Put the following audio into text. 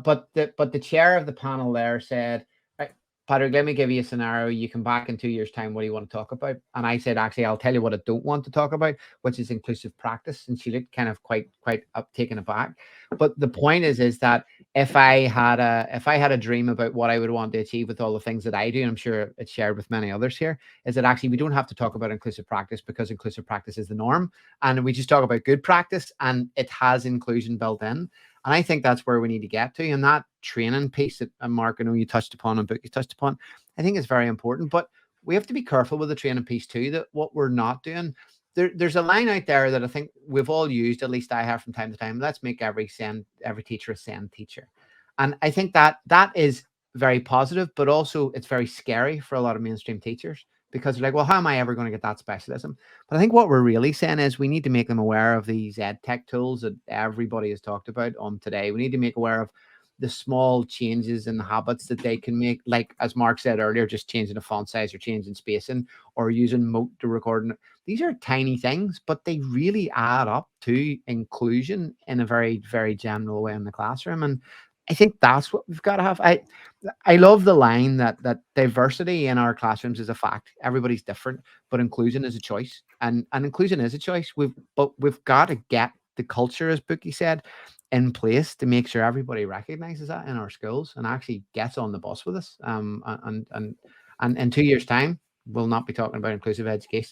but the chair of the panel there said, "Right, Patrick, let me give you a scenario. You come back in 2 years' time. What do you want to talk about?" And I said, actually, I'll tell you what I don't want to talk about, which is inclusive practice. And she looked kind of quite up, taken aback. But the point is that if I had a dream about what I would want to achieve with all the things that I do, and I'm sure it's shared with many others here, is that actually we don't have to talk about inclusive practice because inclusive practice is the norm, and we just talk about good practice, and it has inclusion built in. And I think that's where we need to get to. And that training piece that Mark, I know you touched upon and Book you touched upon, I think is very important. But we have to be careful with the training piece too, that what we're not doing. There's a line out there that I think we've all used, at least I have from time to time. Let's make every teacher a send teacher. And I think that is very positive, but also it's very scary for a lot of mainstream teachers because they're like, well, how am I ever going to get that specialism? But I think what we're really saying is we need to make them aware of these ed tech tools that everybody has talked about on today. We need to make aware of the small changes in the habits that they can make, like as Mark said earlier, just changing the font size or changing spacing or using Moat to record. These are tiny things, but they really add up to inclusion in a very, very general way in the classroom. And I think that's what we've got to have. I love the line that diversity in our classrooms is a fact. Everybody's different, but inclusion is a choice, and inclusion is a choice. We've got to get the culture, as Bookie said, in place to make sure everybody recognizes that in our schools and actually gets on the bus with us. And in 2 years' time, we'll not be talking about inclusive education.